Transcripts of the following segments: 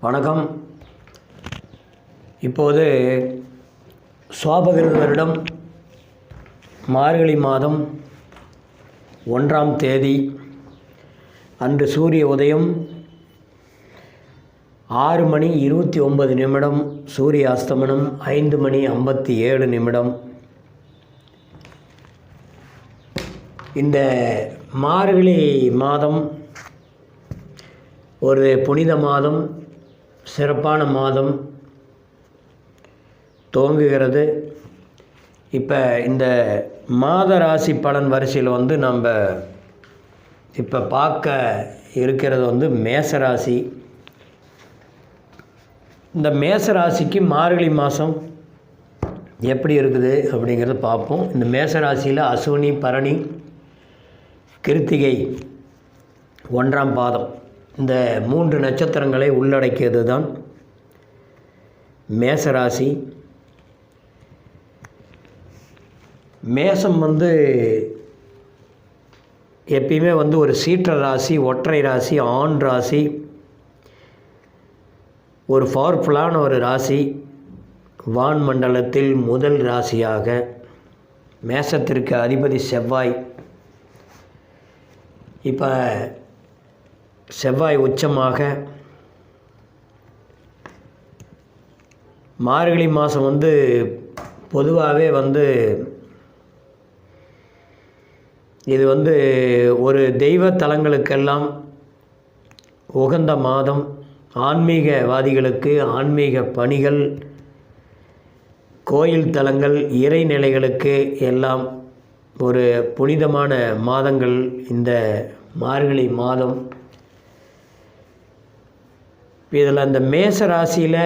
வணக்கம். இப்போது சுவாபகிருத வருடம் மார்கழி மாதம் 1ஆம் தேதி அன்று சூரிய உதயம் 6:29, சூரிய அஸ்தமனம் 5:57. இந்த மார்கழி மாதம் ஒரு புனித மாதம், சிறப்பான மாதம் துவங்குகிறது. இப்போ இந்த மாத ராசி பலன் வரிசையில் நம்ம இப்போ பார்க்க இருக்கிறது மேசராசி. இந்த மேசராசிக்கு மார்கழி மாதம் எப்படி இருக்குது அப்படிங்கிறத பார்ப்போம். இந்த மேசராசியில் அசுவினி, பரணி, கிருத்திகை 1ஆம் பாதம், இந்த 3 நட்சத்திரங்களை உள்ளடக்கியது தான் மேசராசி. மேசம் எப்பயுமே ஒரு சீற்ற ராசி, ஒற்றை ராசி, ஆண் ராசி, ஒரு பவர்ஃபுல்லான ஒரு ராசி. வான் மண்டலத்தில் முதல் ராசியாக மேசத்திற்கு அதிபதி செவ்வாய். இப்போ செவ்வாய் உச்சமாக மார்கழி மாதம் பொதுவாகவே இது ஒரு தெய்வ தலங்களுக்கெல்லாம் உகந்த மாதம். ஆன்மீகவாதிகளுக்கு ஆன்மீக பணிகள், கோயில் தலங்கள், இறைநிலைகளுக்கு எல்லாம் ஒரு புனிதமான மாதங்கள் இந்த மார்கழி மாதம். இதில் அந்த மேச ராசியில்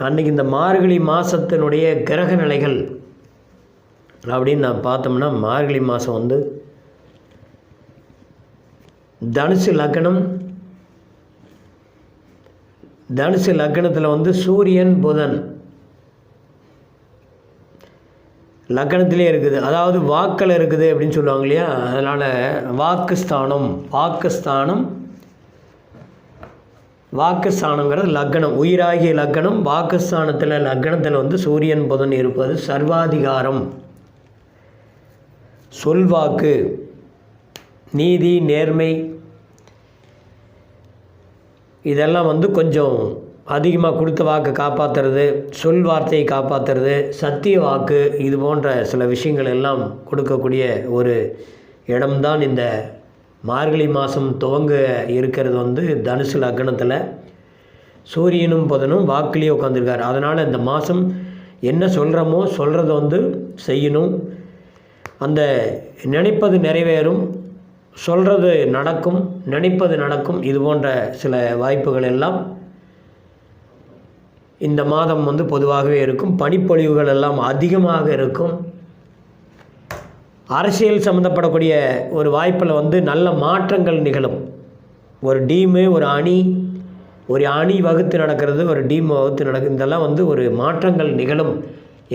அன்றைக்கி இந்த மார்கழி மாதத்தினுடைய கிரக நிலைகள் அப்படின்னு நான் பார்த்தோம்னா, மார்கழி மாதம் தனுசு லக்னம். தனுசு லக்னத்தில் சூரியன், புதன் லக்னத்திலே இருக்குது. அதாவது வாக்கில் இருக்குது அப்படின்னு சொல்லுவாங்க இல்லையா? அதனால் வாக்குஸ்தானங்கிறது லக்னம், உயிராகிய லக்னம். லக்னத்தில் சூரியன், புதன் இருப்பது சர்வாதிகாரம், சொல்வாக்கு, நீதி, நேர்மை, இதெல்லாம் கொஞ்சம் அதிகமாக கொடுத்த வாக்கு காப்பாற்றுறது, சொல் வார்த்தையை காப்பாற்றுறது, சத்திய வாக்கு, இது போன்ற சில விஷயங்கள் எல்லாம் கொடுக்கக்கூடிய ஒரு இடம்தான் இந்த மார்கழி மாதம் துவங்க இருக்கிறது. தனுசு லக்னத்தில் சூரியனும் புதனும் வாக்குலேயே உட்காந்துருக்கார். அதனால் இந்த மாதம் என்ன சொல்கிறோமோ சொல்கிறத செய்யணும். அந்த நினைப்பது நிறைவேறும், சொல்கிறது நடக்கும், நினைப்பது நடக்கும். இது போன்ற சில வாய்ப்புகள் எல்லாம் இந்த மாதம் பொதுவாகவே இருக்கும். பனிப்பொழிவுகள் எல்லாம் அதிகமாக இருக்கும். அரசியல் சம்மந்தப்படக்கூடிய ஒரு வாய்ப்பில் நல்ல மாற்றங்கள் நிகழும். ஒரு டீமு, ஒரு அணி வகுத்து நடக்கிறது, ஒரு டீம் வகுத்து நடக்கிறது, இதெல்லாம் ஒரு மாற்றங்கள் நிகழும்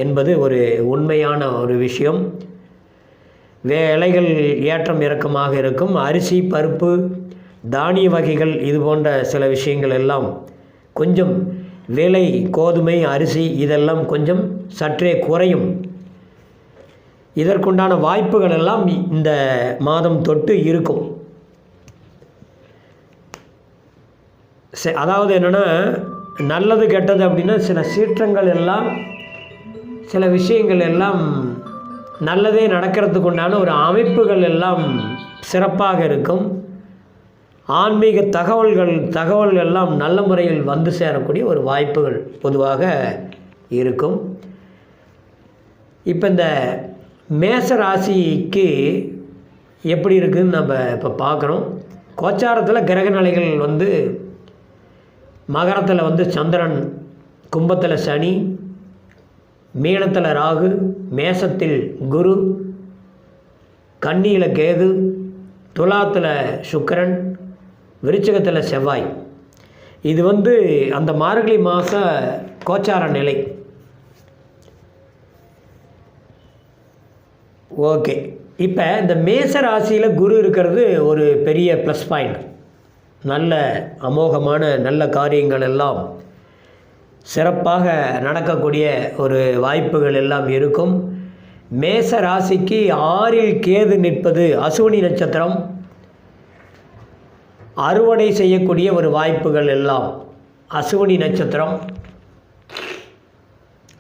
என்பது ஒரு உண்மையான ஒரு விஷயம். விலைகள் ஏற்றம் இறக்கமாக இருக்கும். அரிசி, பருப்பு, தானிய வகைகள், இது போன்ற சில விஷயங்கள் எல்லாம் கொஞ்சம் விலை, கோதுமை, அரிசி இதெல்லாம் கொஞ்சம் சற்றே குறையும். இதற்குண்டான வாய்ப்புகள் எல்லாம் இந்த மாதம் தொட்டு இருக்கும். அதாவது என்னென்னா, நல்லது கெட்டது அப்படின்னா சில சீற்றங்கள் எல்லாம், சில விஷயங்கள் எல்லாம் நல்லதே நடக்கிறதுக்கு உண்டான ஒரு அமைப்புகள் எல்லாம் சிறப்பாக இருக்கும். ஆன்மீக தகவல்கள் எல்லாம் நல்ல முறையில் சேரக்கூடிய ஒரு வாய்ப்புகள் பொதுவாக இருக்கும். இப்போ இந்த மேச ராசிக்கு எப்படி இருக்குதுன்னு நம்ம இப்போ பார்க்குறோம். கோச்சாரத்தில் கிரக நிலைகள் மகரத்தில் சந்திரன், கும்பத்தில் சனி, மீனத்தில் ராகு, மேசத்தில் குரு, கன்னியில் கேது, துலாத்தில் சுக்கிரன், விருச்சிகத்தில் செவ்வாய். இது அந்த மார்கழி மாத கோச்சார நிலை. ஓகே, இப்போ இந்த மேச ராசியில் குரு இருக்கிறது ஒரு பெரிய ப்ளஸ் பாயிண்ட். நல்ல அமோகமான நல்ல காரியங்கள் எல்லாம் சிறப்பாக நடக்கக்கூடிய ஒரு வாய்ப்புகள் எல்லாம் இருக்கும். மேச ராசிக்கு 6ல் கேது நிற்பது அசுவினி நட்சத்திரம் அறுவடை செய்யக்கூடிய ஒரு வாய்ப்புகள் எல்லாம். அசுவினி நட்சத்திரம்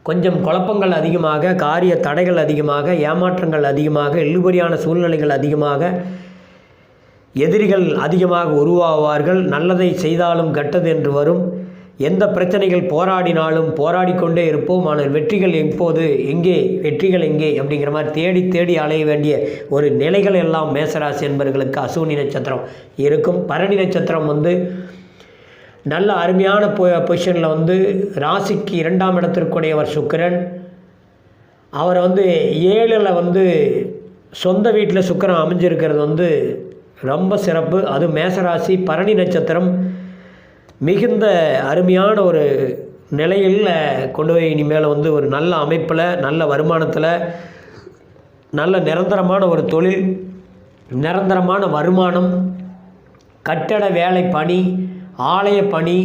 கொஞ்சம் குழப்பங்கள் அதிகமாக, காரிய தடைகள் அதிகமாக, ஏமாற்றங்கள் அதிகமாக, இழுபறியான சூழ்நிலைகள் அதிகமாக, எதிரிகள் அதிகமாக உருவாவார்கள். நல்லதை செய்தாலும் கெட்டது என்று வரும். எந்த பிரச்சனைகள் போராடினாலும் போராடி கொண்டே இருப்போம். ஆனால் வெற்றிகள் எப்போது, எங்கே வெற்றிகள் எங்கே அப்படிங்கிற மாதிரி தேடி தேடி அலைய வேண்டிய ஒரு நிலைகள் எல்லாம் மேசராசி என்பவர்களுக்கு அசுவினி நட்சத்திரம் இருக்கும். பரணி நட்சத்திரம் நல்ல அருமையான பொசிஷனில் ராசிக்கு 2ஆம் இடத்திற்குடையவர் சுக்கிரன். அவரை 7ல் சொந்த வீட்டில் சுக்கிரன் அமைஞ்சிருக்கிறது ரொம்ப சிறப்பு. அது மேசராசி பரணி நட்சத்திரம் மிகுந்த அருமையான ஒரு நிலையில் கொண்டு போய் இனிமேல் ஒரு நல்ல அமைப்பில், நல்ல வருமானத்தில், நல்ல நிரந்தரமான ஒரு தொழில், நிரந்தரமான வருமானம், கட்டட வேலை பணி, ஆலய பணி,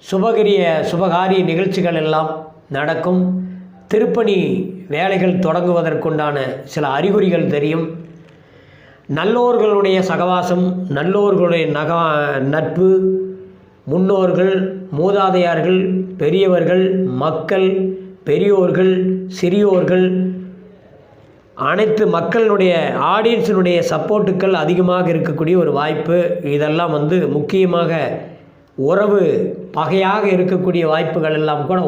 சுபகாரிய நிகழ்ச்சிகள் எல்லாம் நடக்கும். திருப்பணி வேலைகள் தொடங்குவதற்குண்டான சில அறிகுறிகள் தெரியும். நல்லோர்களுடைய சகவாசம், நல்லோர்களுடைய நட்பு, முன்னோர்கள், மூதாதையார்கள், பெரியவர்கள், மக்கள், பெரியோர்கள், சிறியோர்கள், அனைத்து மக்களுடைய ஆடியன்ஸினுடைய சப்போர்ட்டுக்கள் அதிகமாக இருக்கக்கூடிய ஒரு வாய்ப்பு. இதெல்லாம் முக்கியமாக உறவு பகையாக இருக்கக்கூடிய வாய்ப்புகள் எல்லாம் கூட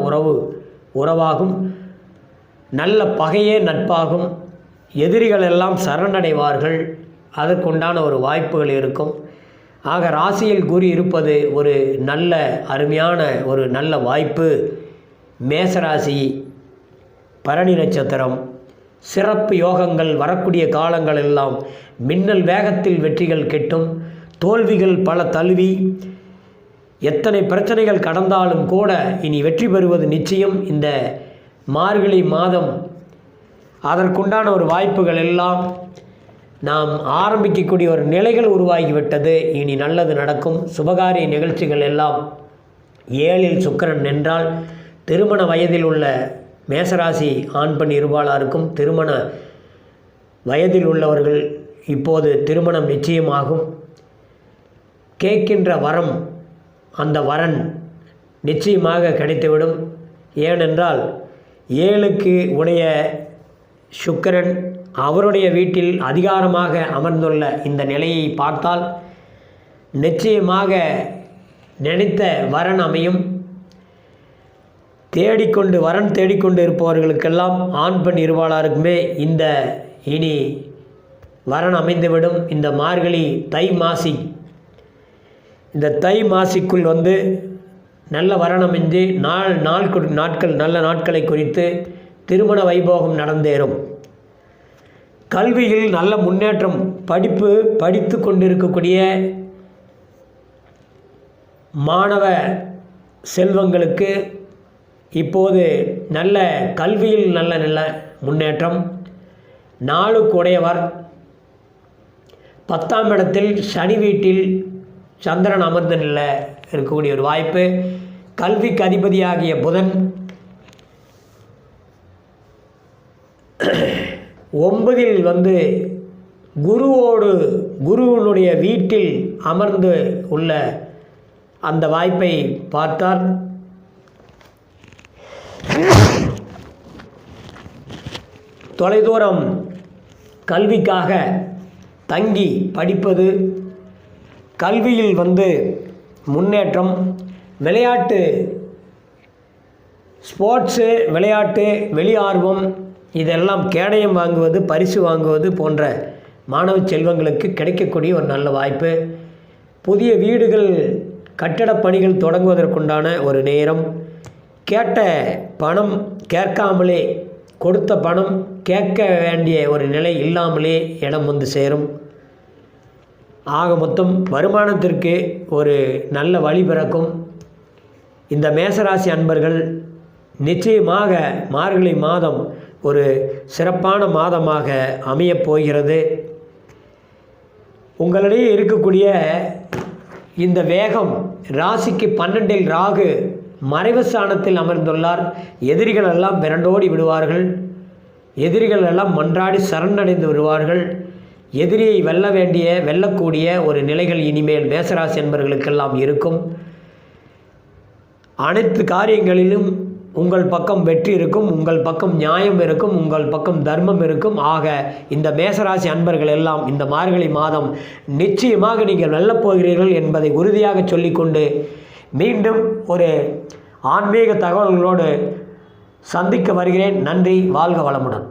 உறவாகும். நல்ல பகையே நட்பாகும். எதிரிகள் எல்லாம் சரணடைவார்கள். அதற்குண்டான ஒரு வாய்ப்புகள் இருக்கும். ஆக ராசியில் குரு இருப்பது ஒரு நல்ல அருமையான ஒரு நல்ல வாய்ப்பு. மேசராசி பரணி நட்சத்திரம் சிறப்பு யோகங்கள் வரக்கூடிய காலங்கள் எல்லாம் மின்னல் வேகத்தில் வெற்றிகள் கிட்டும். தோல்விகள் பல தழுவி எத்தனை பிரச்சனைகள் கடந்தாலும் கூட இனி வெற்றி பெறுவது நிச்சயம். இந்த மார்கழி மாதம் அதற்குண்டான ஒரு வாய்ப்புகள் எல்லாம் நாம் ஆரம்பிக்கக்கூடிய ஒரு நிலைகள் உருவாகிவிட்டது. இனி நல்லது நடக்கும். சுபகாரிய நிகழ்ச்சிகள் எல்லாம் 7ல் சுக்கிரன் நின்றால் திருமண வயதில் உள்ள மேசராசி ஆண் பெண் இருபாலாருக்கும் திருமண வயதில் உள்ளவர்கள் இப்போது திருமணம் நிச்சயமாகும். கேட்கின்ற வரம், அந்த வரன் நிச்சயமாக கிடைத்துவிடும். ஏனென்றால் 7க்கு உடைய சுக்கிரன் அவருடைய வீட்டில் அதிகாரமாக அமர்ந்துள்ள இந்த நிலையை பார்த்தால் நிச்சயமாக நினைத்த வரன் அமையும். வரன் தேடிக்கொண்டு இருப்பவர்களுக்கெல்லாம் ஆண் பெண் இருபாலாருக்குமே இந்த இனி வரன் அமைந்துவிடும். இந்த மார்கழி தை மாசி, இந்த தை மாசிக்குள் நல்ல வரன் அமைந்து நாட்கள் நல்ல நாட்களை குறித்து திருமண வைபோகம் நடந்தேறும். கல்வியில் நல்ல முன்னேற்றம், படித்து கொண்டிருக்கக்கூடிய மாணவ செல்வங்களுக்கு இப்போது நல்ல கல்வியில் நல்ல முன்னேற்றம். 4க்கு உடையவர் 10ஆம் இடத்தில் சனி வீட்டில் சந்திரன் அமர்ந்து இருக்கக்கூடிய ஒரு வாய்ப்பு. கல்விக்கு அதிபதியாகிய புதன் 9ல் குருவினுடைய வீட்டில் அமர்ந்து உள்ள அந்த வாய்ப்பை பார்த்தால் தொலைதூரம் கல்விக்காக தங்கி படிப்பது, கல்வியில் முன்னேற்றம், விளையாட்டு, ஸ்போர்ட்ஸு, விளையாட்டு, வெளியார்வம், இதெல்லாம் கேடயம் வாங்குவது, பரிசு வாங்குவது போன்ற மாணவ செல்வங்களுக்கு கிடைக்கக்கூடிய ஒரு நல்ல வாய்ப்பு. புதிய வீடுகள், கட்டடப் பணிகள் தொடங்குவதற்குண்டான ஒரு நேரம். கேட்ட பணம் கேட்காமலே, கொடுத்த பணம் கேட்க வேண்டிய ஒரு நிலை இல்லாமலே இடம் சேரும். ஆக மொத்தம் வருமானத்திற்கு ஒரு நல்ல வழி பிறக்கும். இந்த மேசராசி அன்பர்கள் நிச்சயமாக மார்கழி மாதம் ஒரு சிறப்பான மாதமாக அமையப் போகிறது. உங்களிடையே இருக்கக்கூடிய இந்த வேகம் ராசிக்கு 12இல் ராகு மறைவு ஸ்தானத்தில் அமர்ந்துள்ளார். எதிரிகள் எல்லாம் விரண்டோடி விடுவார்கள். எதிரிகள் எல்லாம் மன்றாடி சரணடைந்து விடுவார்கள். எதிரியை வெல்லக்கூடிய ஒரு நிலைகள் இனிமேல் மேசராசி என்பவர்களுக்கெல்லாம் இருக்கும். அனைத்து காரியங்களிலும் உங்கள் பக்கம் வெற்றி இருக்கும், உங்கள் பக்கம் நியாயம் இருக்கும், உங்கள் பக்கம் தர்மம் இருக்கும். ஆக இந்த மேசராசி அன்பர்கள் எல்லாம் இந்த மார்கழி மாதம் நிச்சயமாக நீங்கள் வெல்லப் போகிறீர்கள் என்பதை உறுதியாக சொல்லிக்கொண்டு மீண்டும் ஒரு ஆன்மீக தகவல்களோடு சந்திக்க வருகிறேன். நன்றி. வாழ்க வளமுடன்.